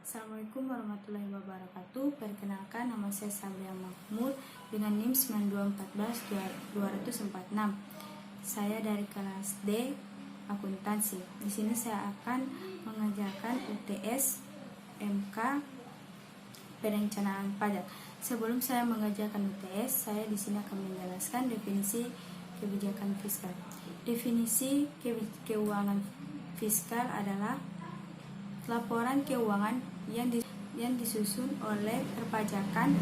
Assalamualaikum warahmatullahi wabarakatuh. Perkenalkan, nama saya Sabria Mahmud dengan NIM 9214-246. Saya dari kelas D akuntansi. Di sini saya akan mengajarkan UTS MK perencanaan pajak. Sebelum saya mengajarkan UTS, saya di sini akan menjelaskan definisi kebijakan fiskal. Definisi keuangan fiskal adalah laporan keuangan yang disusun oleh perpajakan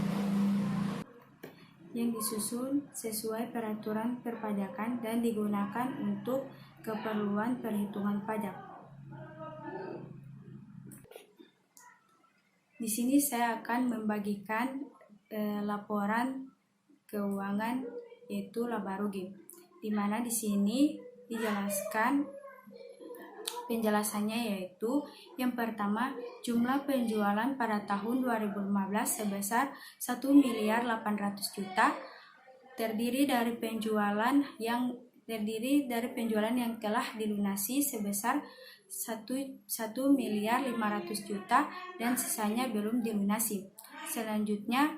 yang disusun sesuai peraturan perpajakan dan digunakan untuk keperluan perhitungan pajak. Di sini saya akan membagikan laporan keuangan, yaitu laba rugi, di mana di sini dijelaskan penjelasannya, yaitu yang pertama, jumlah penjualan pada tahun 2015 sebesar 1.800.000.000 terdiri dari penjualan yang telah dilunasi sebesar 1.500.000.000 dan sisanya belum dilunasi. Selanjutnya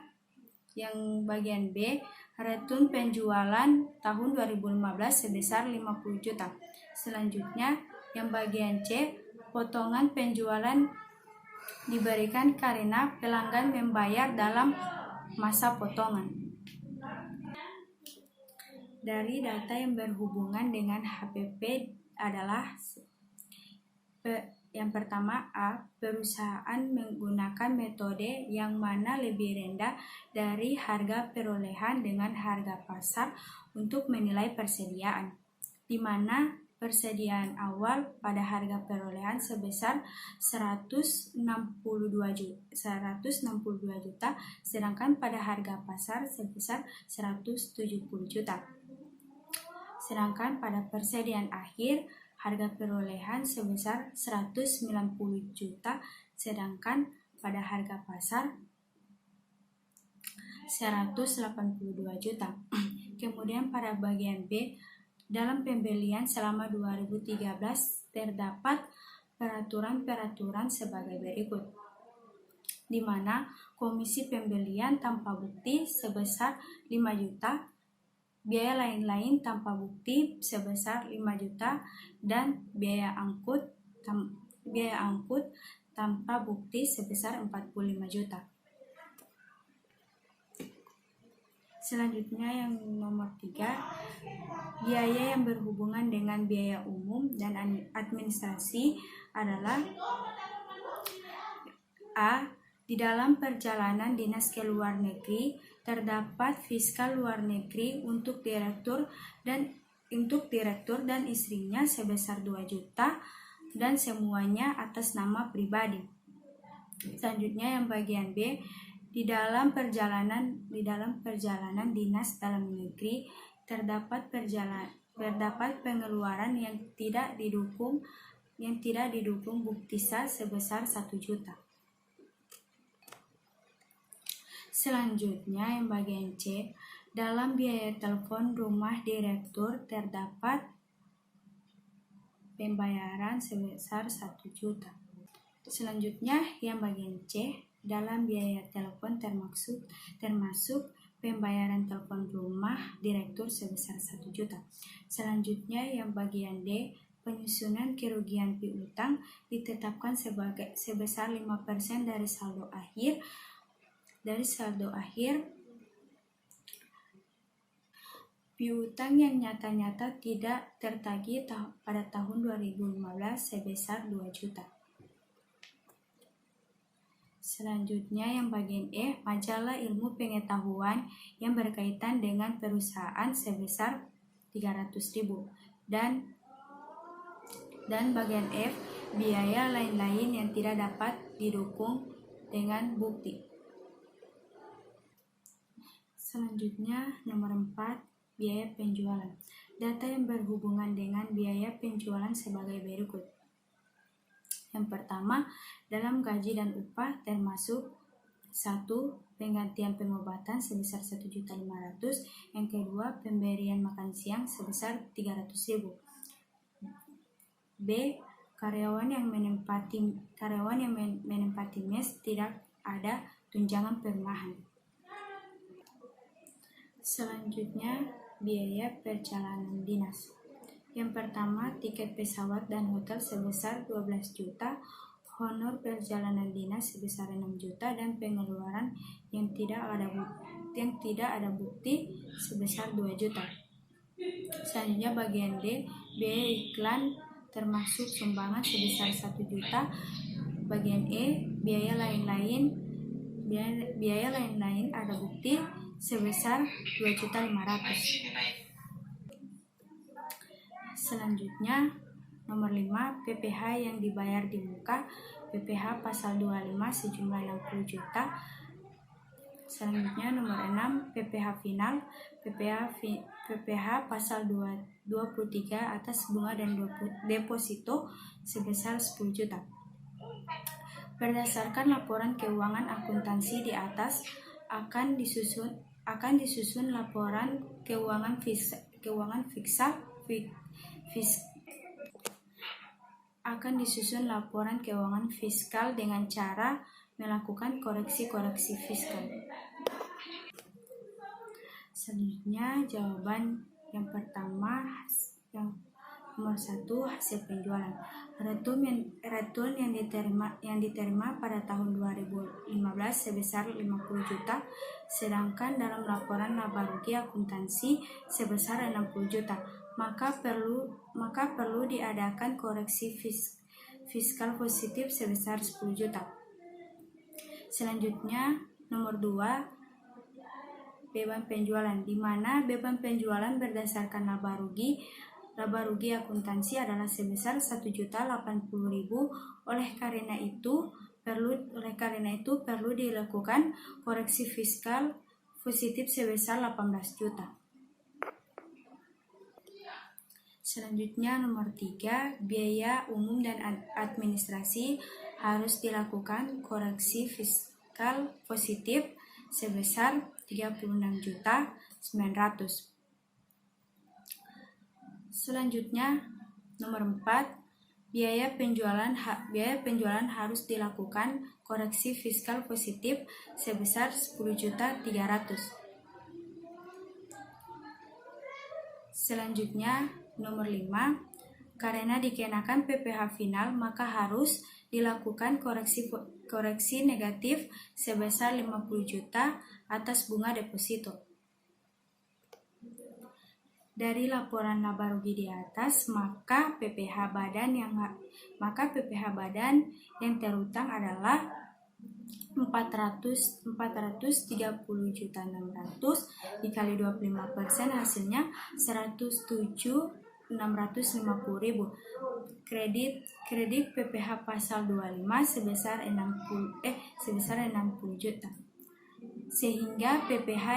yang bagian B, retun penjualan tahun 2015 sebesar 50 juta. Selanjutnya yang bagian C, potongan penjualan diberikan karena pelanggan membayar dalam masa potongan. Dari data yang berhubungan dengan HPP adalah yang pertama A, perusahaan menggunakan metode yang mana lebih rendah dari harga perolehan dengan harga pasar untuk menilai persediaan, di mana persediaan awal pada harga perolehan sebesar 162 juta, sedangkan pada harga pasar sebesar 170 juta. Sedangkan pada persediaan akhir, harga perolehan sebesar 190 juta, sedangkan pada harga pasar 182 juta. Kemudian pada bagian B, dalam pembelian selama 2013 terdapat peraturan-peraturan sebagai berikut, di mana komisi pembelian tanpa bukti sebesar 5 juta, biaya lain-lain tanpa bukti sebesar 5 juta, dan biaya angkut tanpa bukti sebesar 45 juta. Selanjutnya yang nomor 3, biaya yang berhubungan dengan biaya umum dan administrasi adalah A, di dalam perjalanan dinas ke luar negeri terdapat fiskal luar negeri untuk direktur dan istrinya sebesar 2 juta dan semuanya atas nama pribadi. Selanjutnya yang bagian B, di dalam perjalanan dinas dalam negeri terdapat pengeluaran yang tidak didukung bukti sah sebesar 1 juta. Selanjutnya yang bagian C, dalam biaya telepon rumah direktur terdapat pembayaran sebesar 1 juta. Selanjutnya yang bagian C, dalam biaya telepon termasuk pembayaran telepon rumah direktur sebesar 1 juta. Selanjutnya yang bagian D, penyusunan kerugian piutang ditetapkan sebesar 5% dari saldo akhir. Piutang yang nyata-nyata tidak tertagih pada tahun 2015 sebesar 2 juta. Selanjutnya yang bagian E, majalah ilmu pengetahuan yang berkaitan dengan perusahaan sebesar 300.000, dan bagian F, biaya lain-lain yang tidak dapat didukung dengan bukti. Selanjutnya nomor 4, biaya penjualan. Data yang berhubungan dengan biaya penjualan sebagai berikut. Yang pertama, dalam gaji dan upah termasuk 1. Penggantian pengobatan sebesar 1.500.000. Yang kedua, pemberian makan siang sebesar 300.000. B. Karyawan yang menempati mes tidak ada tunjangan perumahan. Selanjutnya, biaya perjalanan dinas. Yang pertama, tiket pesawat dan hotel sebesar 12 juta, honor perjalanan dinas sebesar 6 juta, dan pengeluaran yang tidak ada bukti sebesar 2 juta. Selanjutnya bagian D, biaya iklan termasuk sumbangan sebesar 1 juta. Bagian E, biaya lain-lain ada bukti sebesar 2.500.000. Selanjutnya nomor 5, PPh yang dibayar di muka. PPh pasal 25 sejumlah 60 juta. Selanjutnya nomor 6, PPh final. PPh pasal 23 atas bunga dan deposito sebesar 10 juta. Berdasarkan laporan keuangan akuntansi di atas akan disusun laporan keuangan fiskal dengan cara melakukan koreksi-koreksi fiskal. Selanjutnya jawaban yang pertama, yang nomor 1, hasil penjualan. Return yang diterima pada tahun 2015 sebesar 50 juta, sedangkan dalam laporan laba rugi akuntansi sebesar 60 juta. Maka perlu diadakan koreksi fiskal positif sebesar 10 juta. Selanjutnya nomor 2, beban penjualan, di mana beban penjualan berdasarkan laba rugi akuntansi adalah sebesar 1.080.000. Oleh karena itu perlu dilakukan koreksi fiskal positif sebesar 18 juta. Selanjutnya nomor 3, biaya umum dan administrasi harus dilakukan koreksi fiskal positif sebesar 36.900.000. Selanjutnya nomor 4, biaya penjualan harus dilakukan koreksi fiskal positif sebesar 10.300.000. Selanjutnya nomor 5, karena dikenakan PPh final maka harus dilakukan koreksi negatif sebesar 50 juta atas bunga deposito. Dari laporan laba rugi di atas, maka PPh badan yang terutang adalah 430.600.000 dikali 25% hasilnya 107.650.000. Kredit PPh pasal 25 sebesar 60 juta. Sehingga PPh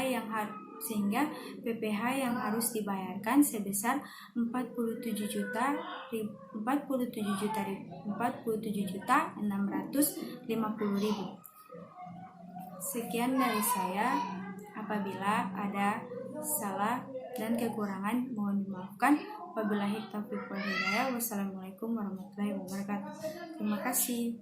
yang harus dibayarkan sebesar 47.650.000. Sekian dari saya. Apabila ada salah dan kekurangan mohon dimaafkan. Wabillahi taufiq wal hidayah. Wassalamualaikum warahmatullahi wabarakatuh. Terima kasih.